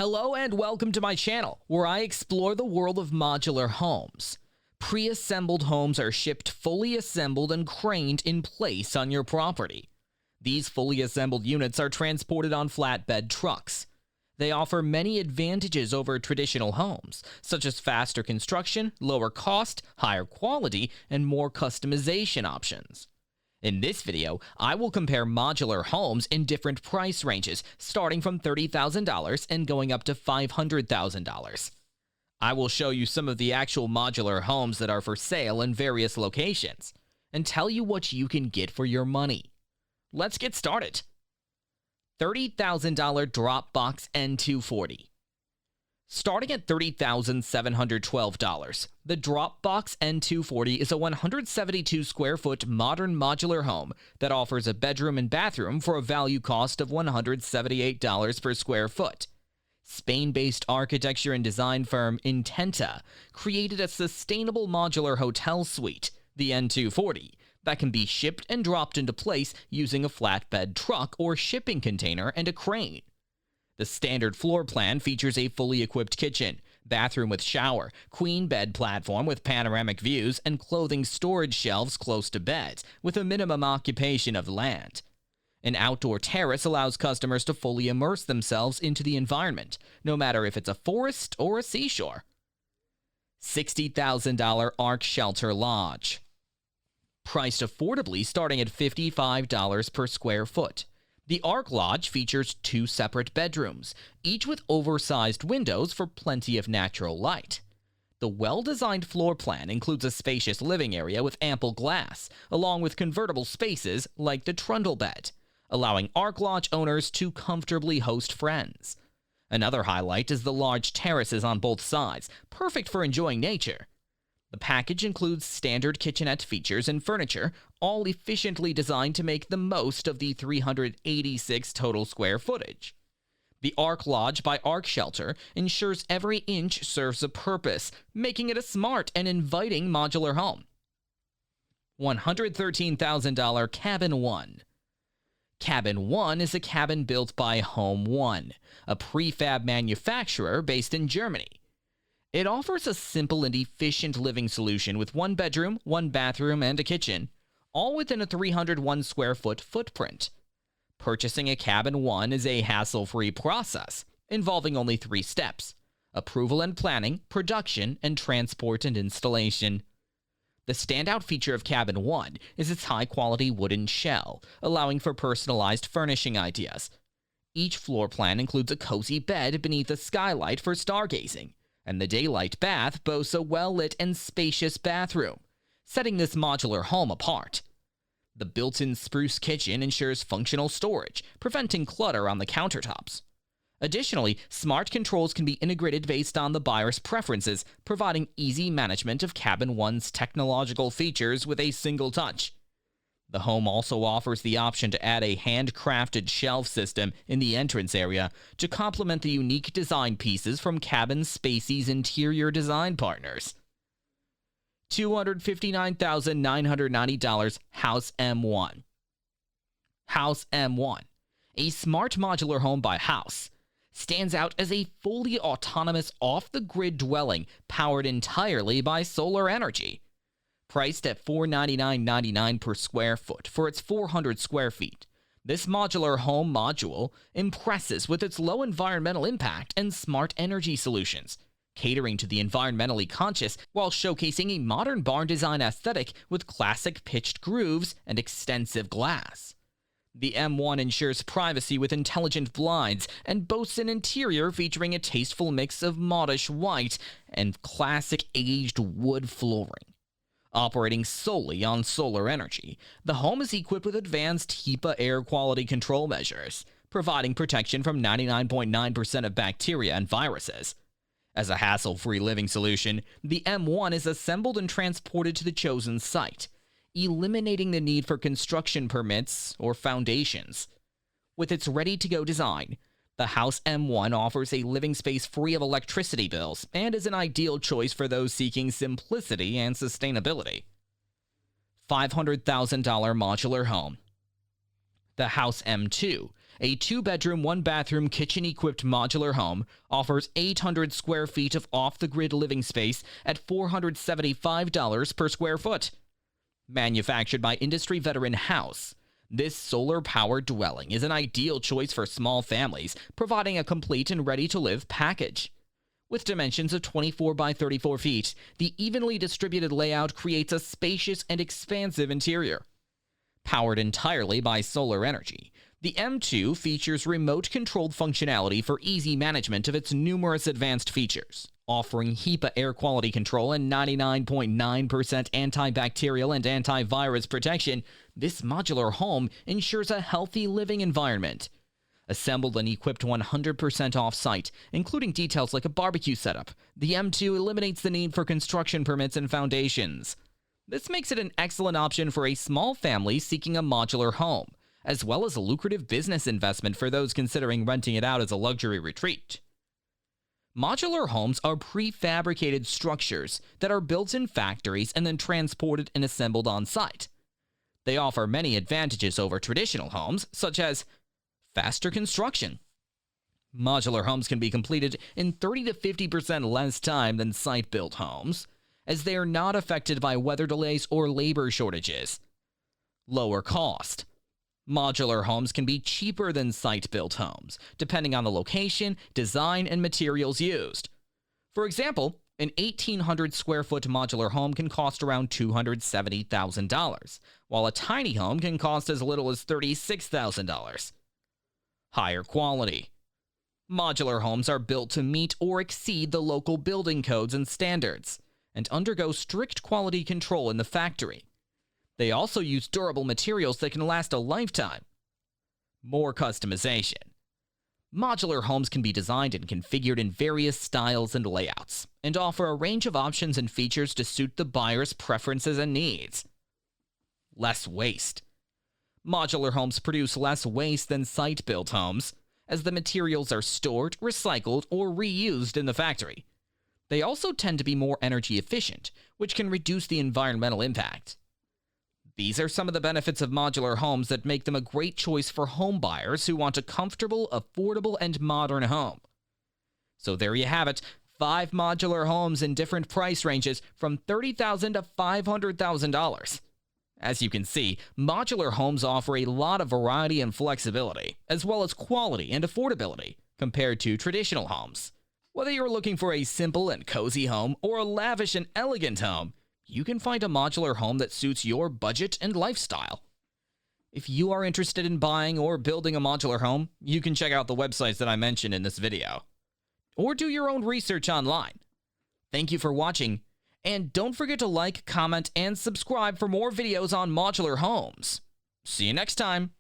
Hello and welcome to my channel, where I explore the world of modular homes. Pre-assembled homes are shipped fully assembled and craned in place on your property. These fully assembled units are transported on flatbed trucks. They offer many advantages over traditional homes, such as faster construction, lower cost, higher quality, and more customization options. In this video, I will compare modular homes in different price ranges, starting from $30,000 and going up to $500,000. I will show you some of the actual modular homes that are for sale in various locations, and tell you what you can get for your money. Let's get started. $30,000 Dropbox N240. Starting at $30,712, the Dropbox N240 is a 172 square foot modern modular home that offers a bedroom and bathroom for a value cost of $178 per square foot. Spain-based architecture and design firm In-Tenta created a sustainable modular hotel suite, the N240, that can be shipped and dropped into place using a flatbed truck or shipping container and a crane. The standard floor plan features a fully equipped kitchen, bathroom with shower, queen bed platform with panoramic views, and clothing storage shelves close to beds, with a minimum occupation of land. An outdoor terrace allows customers to fully immerse themselves into the environment, no matter if it's a forest or a seashore. $60,000 Ark Shelter Lodge. Priced affordably starting at $55 per square foot. The Ark Lodge features 2 separate bedrooms, each with oversized windows for plenty of natural light. The well-designed floor plan includes a spacious living area with ample glass, along with convertible spaces like the trundle bed, allowing Ark Lodge owners to comfortably host friends. Another highlight is the large terraces on both sides, perfect for enjoying nature. The package includes standard kitchenette features and furniture, all efficiently designed to make the most of the 386 total square footage. The Ark Lodge by Ark Shelter ensures every inch serves a purpose, making it a smart and inviting modular home. $113,000 CabinOne. CabinOne is a cabin built by HomeOne, a prefab manufacturer based in Germany. It offers a simple and efficient living solution with 1 bedroom, 1 bathroom, and a kitchen, all within a 301 square foot footprint. Purchasing a CabinOne is a hassle-free process, involving only 3 steps: approval and planning, production, and transport and installation. The standout feature of CabinOne is its high-quality wooden shell, allowing for personalized furnishing ideas. Each floor plan includes a cozy bed beneath a skylight for stargazing, and the daylight bath boasts a well-lit and spacious bathroom, setting this modular home apart. The built-in spruce kitchen ensures functional storage, preventing clutter on the countertops. Additionally, smart controls can be integrated based on the buyer's preferences, providing easy management of CabinOne's technological features with a single touch. The home also offers the option to add a handcrafted shelf system in the entrance area to complement the unique design pieces from Cabin Spacey's interior design partners. $259,990 House M1. House M1, a smart modular home by House, stands out as a fully autonomous off-the-grid dwelling powered entirely by solar energy. Priced at $499.99 per square foot for its 400 square feet, this modular home module impresses with its low environmental impact and smart energy solutions, catering to the environmentally conscious while showcasing a modern barn design aesthetic with classic pitched grooves and extensive glass. The M1 ensures privacy with intelligent blinds and boasts an interior featuring a tasteful mix of modish white and classic aged wood flooring. Operating solely on solar energy, the home is equipped with advanced HEPA air quality control measures, providing protection from 99.9% of bacteria and viruses. As a hassle-free living solution, the M1 is assembled and transported to the chosen site, eliminating the need for construction permits or foundations. With its ready-to-go design, the House M1 offers a living space free of electricity bills and is an ideal choice for those seeking simplicity and sustainability. $500,000 modular home. The House M2, A 2-bedroom, 1-bathroom, kitchen-equipped modular home offers 800 square feet of off-the-grid living space at $475 per square foot. Manufactured by industry veteran House, this solar-powered dwelling is an ideal choice for small families, providing a complete and ready-to-live package. With dimensions of 24 by 34 feet, the evenly distributed layout creates a spacious and expansive interior. Powered entirely by solar energy, the M2 features remote-controlled functionality for easy management of its numerous advanced features. Offering HEPA air quality control and 99.9% antibacterial and antivirus protection, this modular home ensures a healthy living environment. Assembled and equipped 100% off-site, including details like a barbecue setup, the M2 eliminates the need for construction permits and foundations. This makes it an excellent option for a small family seeking a modular home, as well as a lucrative business investment for those considering renting it out as a luxury retreat. Modular homes are prefabricated structures that are built in factories and then transported and assembled on site. They offer many advantages over traditional homes, such as faster construction. Modular homes can be completed in 30 to 50% less time than site-built homes, as they are not affected by weather delays or labor shortages. Lower cost. Modular homes can be cheaper than site-built homes, depending on the location, design, and materials used. For example, an 1,800 square foot modular home can cost around $270,000, while a tiny home can cost as little as $36,000. Higher quality. Modular homes are built to meet or exceed the local building codes and standards, and undergo strict quality control in the factory. They also use durable materials that can last a lifetime. More customization. Modular homes can be designed and configured in various styles and layouts, and offer a range of options and features to suit the buyer's preferences and needs. Less waste. Modular homes produce less waste than site-built homes, as the materials are stored, recycled, or reused in the factory. They also tend to be more energy efficient, which can reduce the environmental impact. These are some of the benefits of modular homes that make them a great choice for home buyers who want a comfortable, affordable, and modern home. So there you have it, 5 modular homes in different price ranges from $30,000 to $500,000. As you can see, modular homes offer a lot of variety and flexibility, as well as quality and affordability, compared to traditional homes. Whether you're looking for a simple and cozy home or a lavish and elegant home, you can find a modular home that suits your budget and lifestyle. If you are interested in buying or building a modular home, you can check out the websites that I mentioned in this video. Or do your own research online. Thank you for watching, and don't forget to like, comment, and subscribe for more videos on modular homes. See you next time!